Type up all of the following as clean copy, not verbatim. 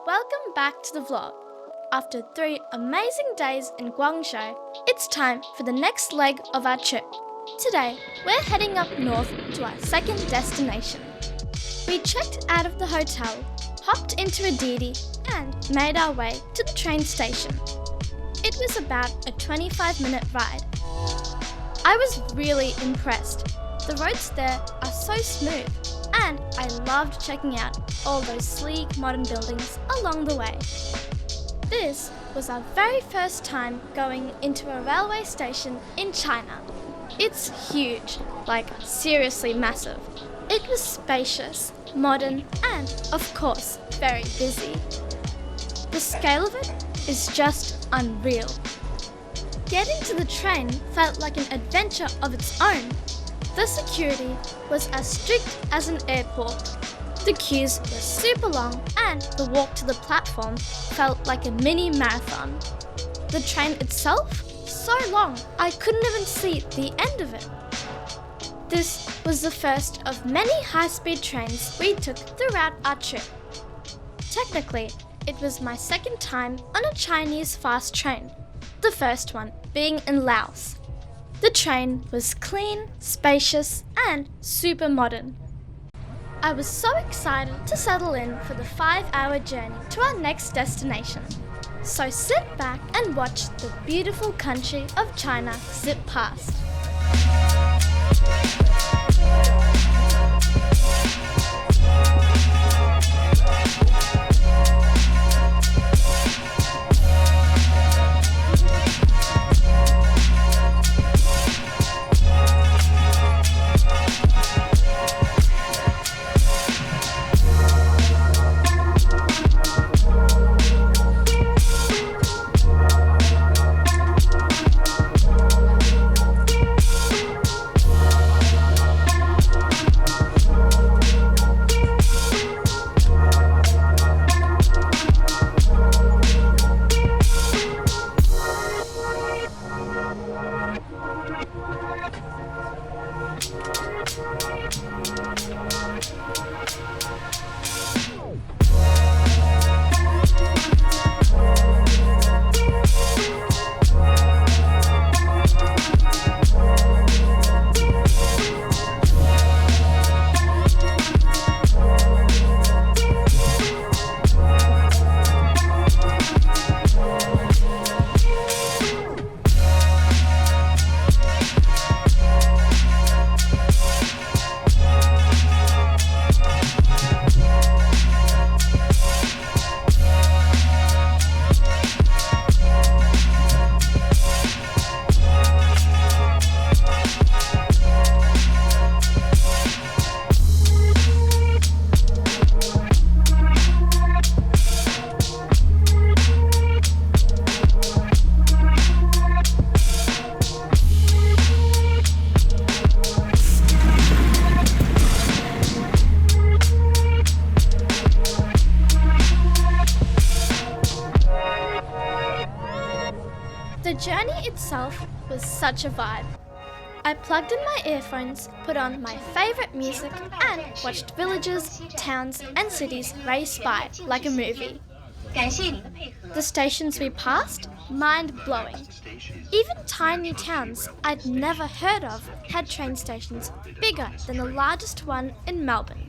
Welcome back to the vlog. After 3 amazing days in Guangzhou, it's time for the next leg of our trip. Today, we're heading up north to our second destination. We checked out of the hotel, hopped into a Didi, and made our way to the train station. It was about a 25-minute ride. I was really impressed. The roads there are so smooth, and I loved checking out all those sleek modern buildings along the way. This was our very first time going into a railway station in China. It's huge, like seriously massive. It was spacious, modern, and of course, very busy. The scale of it is just unreal. Getting to the train felt like an adventure of its own. The security was as strict as an airport. The queues were super long and the walk to the platform felt like a mini marathon. The train itself? So long, I couldn't even see the end of it. This was the first of many high-speed trains we took throughout our trip. Technically, it was my second time on a Chinese fast train, the first one being in Laos. The train was clean, spacious, and super modern. I was so excited to settle in for the 5-hour journey to our next destination. So sit back and watch the beautiful country of China zip past. The journey itself was such a vibe. I plugged in my earphones, put on my favourite music, and watched villages, towns, and cities race by like a movie. The stations we passed, mind-blowing. Even tiny towns I'd never heard of had train stations bigger than the largest one in Melbourne.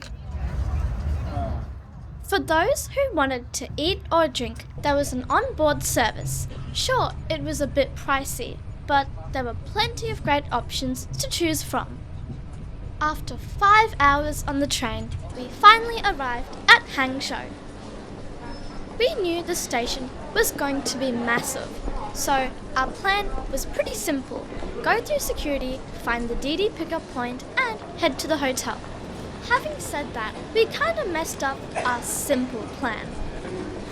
For those who wanted to eat or drink, there was an on-board service. Sure, it was a bit pricey, but there were plenty of great options to choose from. After 5 hours on the train, we finally arrived at Hangzhou. We knew the station was going to be massive, so our plan was pretty simple. Go through security, find the Didi pickup point, and head to the hotel. Having said that, we kind of messed up our simple plan.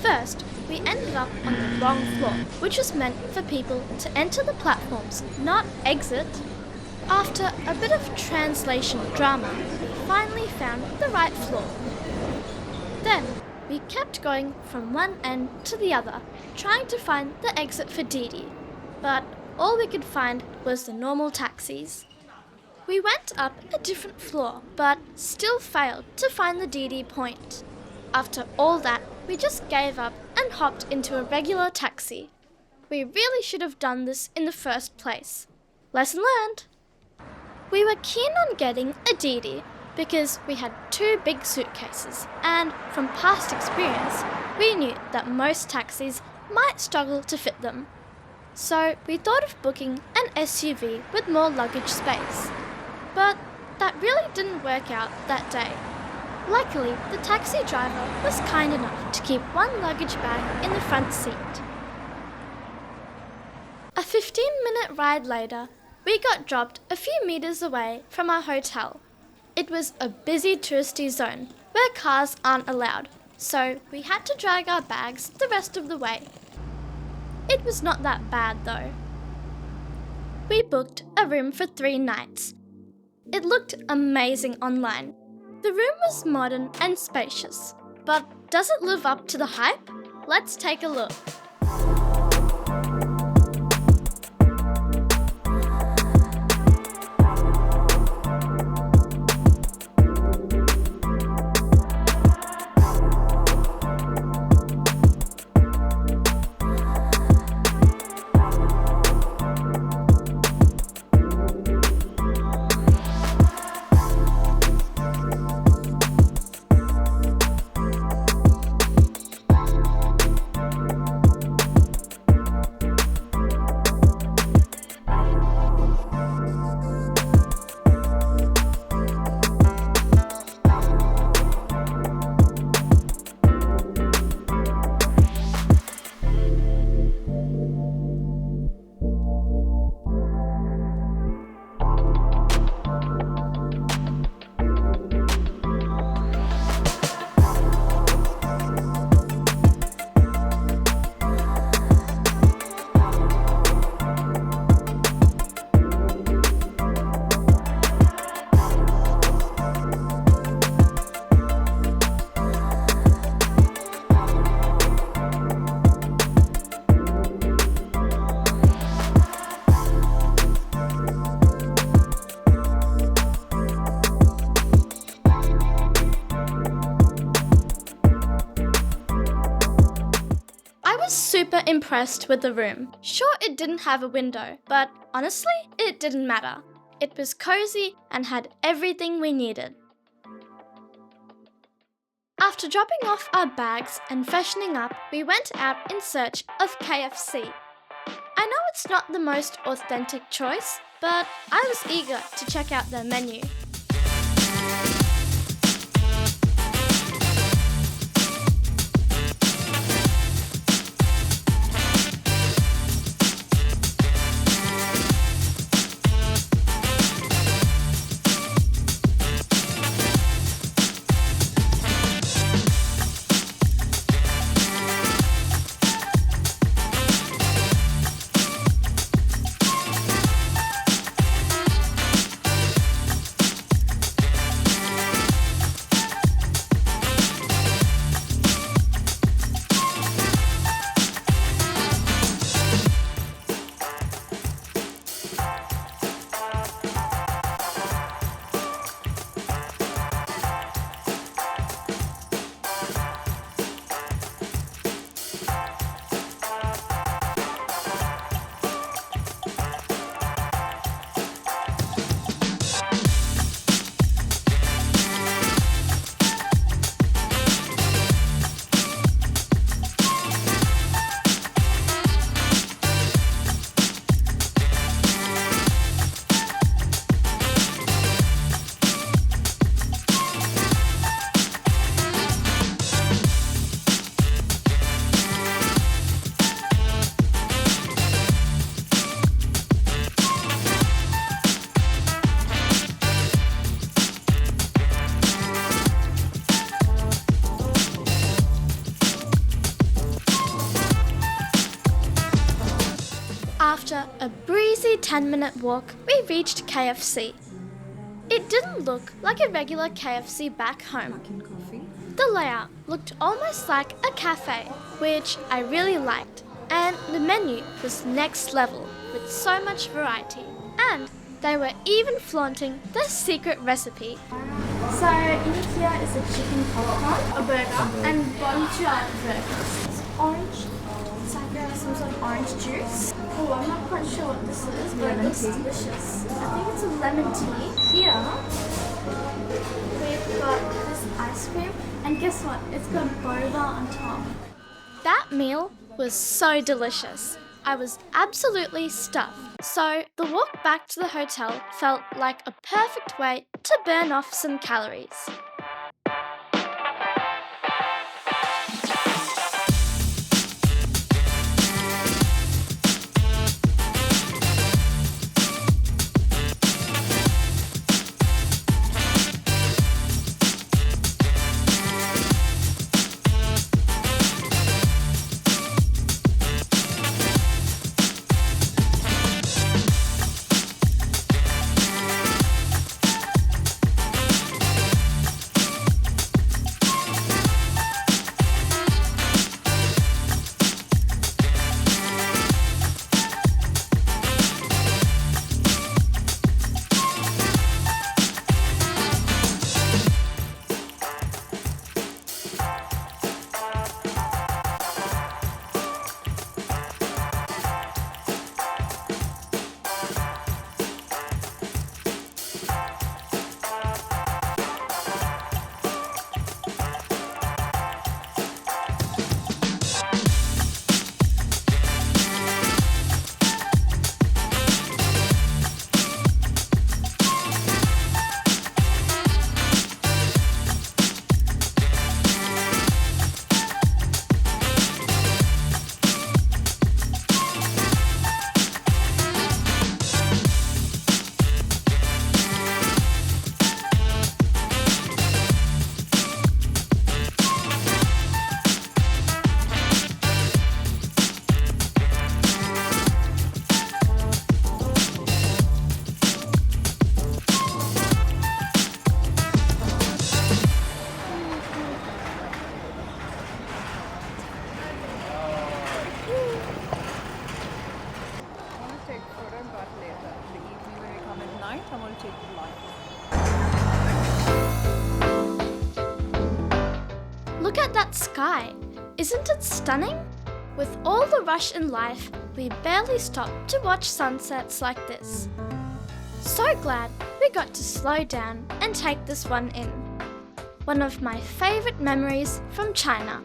First, we ended up on the wrong floor, which was meant for people to enter the platforms, not exit. After a bit of translation drama, we finally found the right floor. Then, we kept going from one end to the other, trying to find the exit for Didi. But all we could find was the normal taxis. We went up a different floor, but still failed to find the Didi point. After all that, we just gave up and hopped into a regular taxi. We really should have done this in the first place. Lesson learned. We were keen on getting a Didi because we had 2 big suitcases, and from past experience, we knew that most taxis might struggle to fit them. So we thought of booking an SUV with more luggage space. But that really didn't work out that day. Luckily, the taxi driver was kind enough to keep 1 luggage bag in the front seat. A 15-minute ride later, we got dropped a few meters away from our hotel. It was a busy touristy zone where cars aren't allowed, so we had to drag our bags the rest of the way. It was not that bad though. We booked a room for 3 nights. It looked amazing online. The room was modern and spacious, but does it live up to the hype? Let's take a look. Super impressed with the room. Sure, it didn't have a window, but honestly, it didn't matter. It was cozy and had everything we needed. After dropping off our bags and freshening up, we went out in search of KFC. I know it's not the most authentic choice, but I was eager to check out their menu. After a breezy 10-minute walk, we reached KFC. It didn't look like a regular KFC back home. The layout looked almost like a cafe, which I really liked, and the menu was next level with so much variety. And they were even flaunting their secret recipe. So in here is a chicken popcorn, a burger, and a bunch of burgers. It's orange. It's like some sort of orange juice. Oh, I'm not quite sure what this is, but it looks delicious. I think it's a lemon tea. Here, we've got this ice cream, and guess what? It's got boba on top. That meal was so delicious. I was absolutely stuffed. So the walk back to the hotel felt like a perfect way to burn off some calories. Look at that sky! Isn't it stunning? With all the rush in life, we barely stop to watch sunsets like this. So glad we got to slow down and take this one in. One of my favorite memories from China.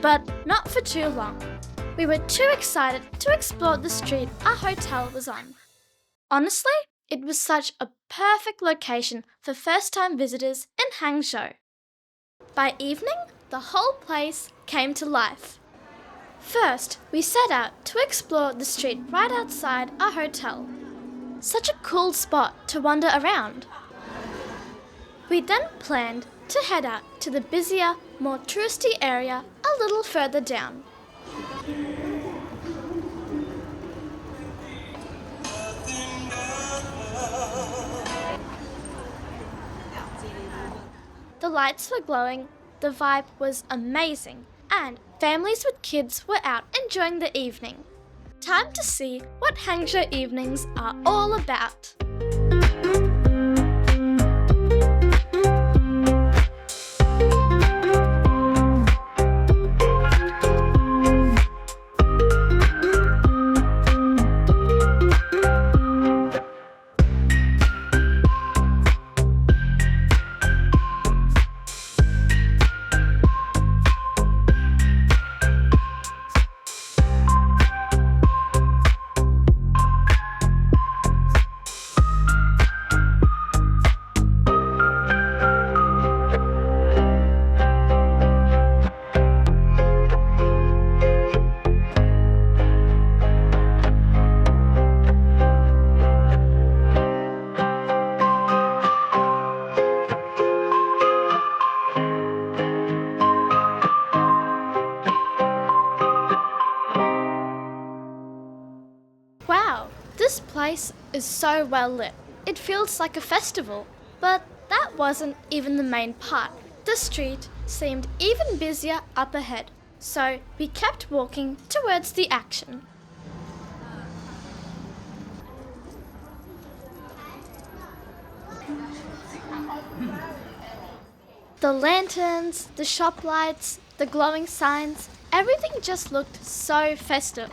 But not for too long. We were too excited to explore the street our hotel was on. Honestly, it was such a perfect location for first-time visitors in Hangzhou. By evening, the whole place came to life. First, we set out to explore the street right outside our hotel. Such a cool spot to wander around. We then planned to head out to the busier, more touristy area a little further down. The lights were glowing, the vibe was amazing, and families with kids were out enjoying the evening. Time to see what Hangzhou evenings are all about. place is so well lit. It feels like a festival. But that wasn't even the main part. The street seemed even busier up ahead, so we kept walking towards the action. The lanterns, the shop lights, the glowing signs, everything just looked so festive.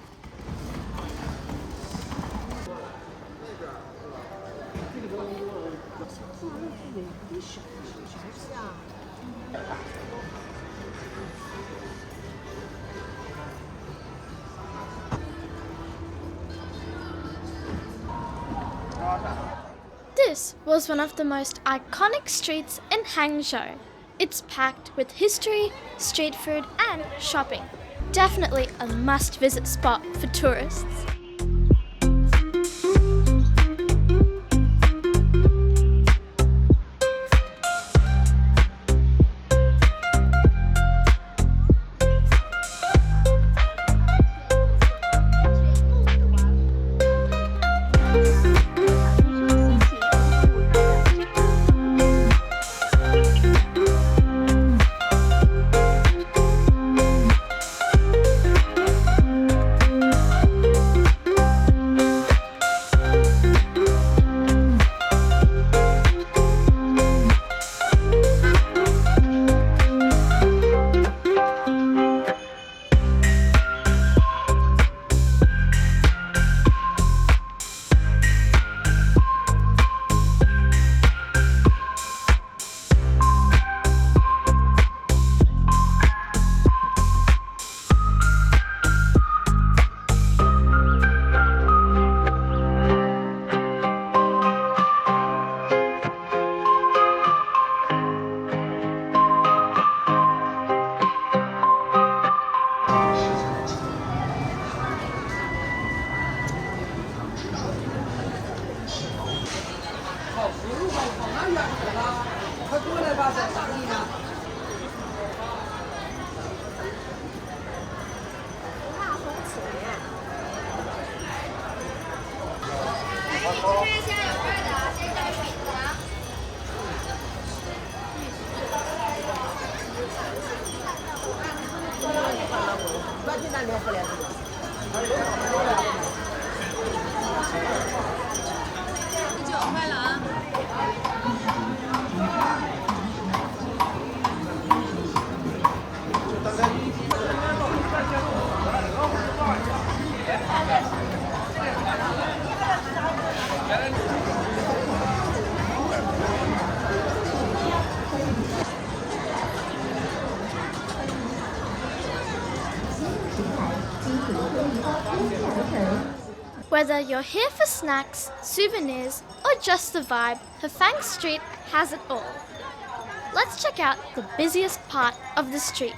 This was one of the most iconic streets in Hangzhou. It's packed with history, street food and shopping. Definitely a must-visit spot for tourists. Whether you're here for snacks, souvenirs, or just the vibe, Hefang Street has it all. Let's check out the busiest part of the street.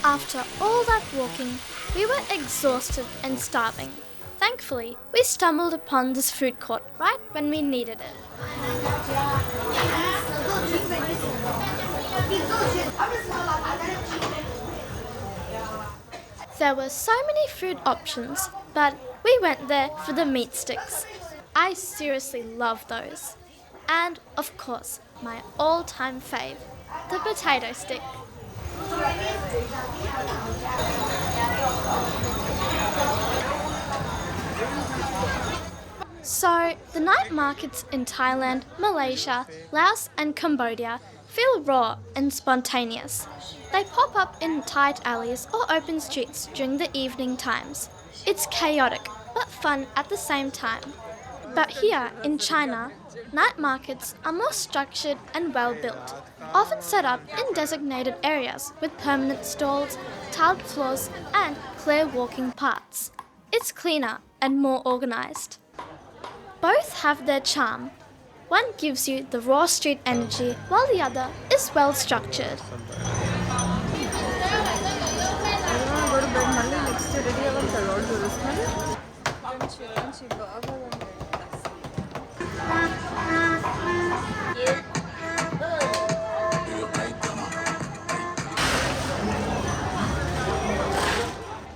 After all that walking, We were exhausted and starving. Thankfully, we stumbled upon this food court right when we needed it. There were so many food options, but we went there for the meat sticks. I seriously love those. And, of course, my all-time fave, the potato stick. So, the night markets in Thailand, Malaysia, Laos and Cambodia feel raw and spontaneous. They pop up in tight alleys or open streets during the evening times. It's chaotic, but fun at the same time. But here in China, night markets are more structured and well built, often set up in designated areas with permanent stalls, tiled floors and clear walking paths. It's cleaner and more organised. Both have their charm. One gives you the raw street energy, while the other is well structured.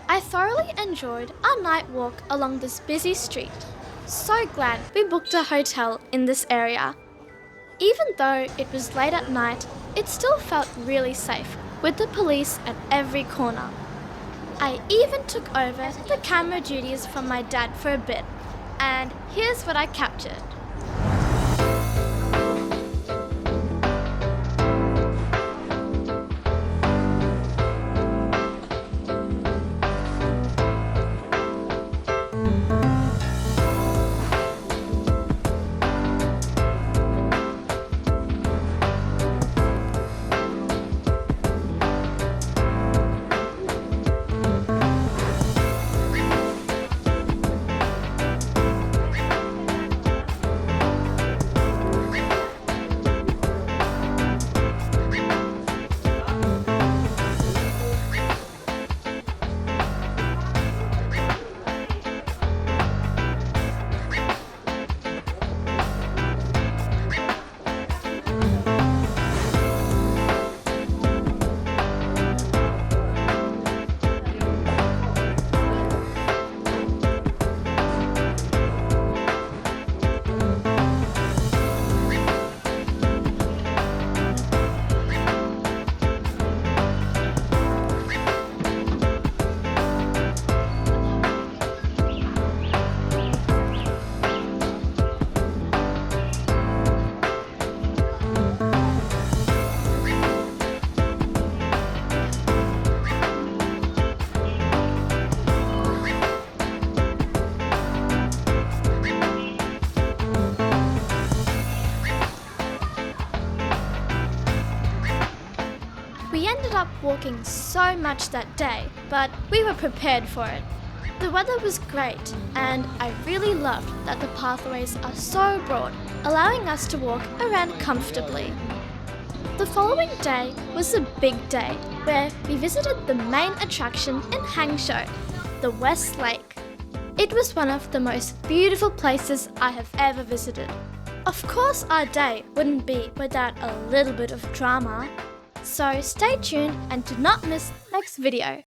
I thoroughly enjoyed our night walk along this busy street. So glad we booked a hotel in this area. Even though it was late at night, it still felt really safe with the police at every corner. I even took over the camera duties from my dad for a bit, and here's what I captured. We ended up walking so much that day, but we were prepared for it. The weather was great, and I really loved that the pathways are so broad, allowing us to walk around comfortably. The following day was a big day, where we visited the main attraction in Hangzhou, the West Lake. It was one of the most beautiful places I have ever visited. Of course, our day wouldn't be without a little bit of drama. So stay tuned and do not miss next video.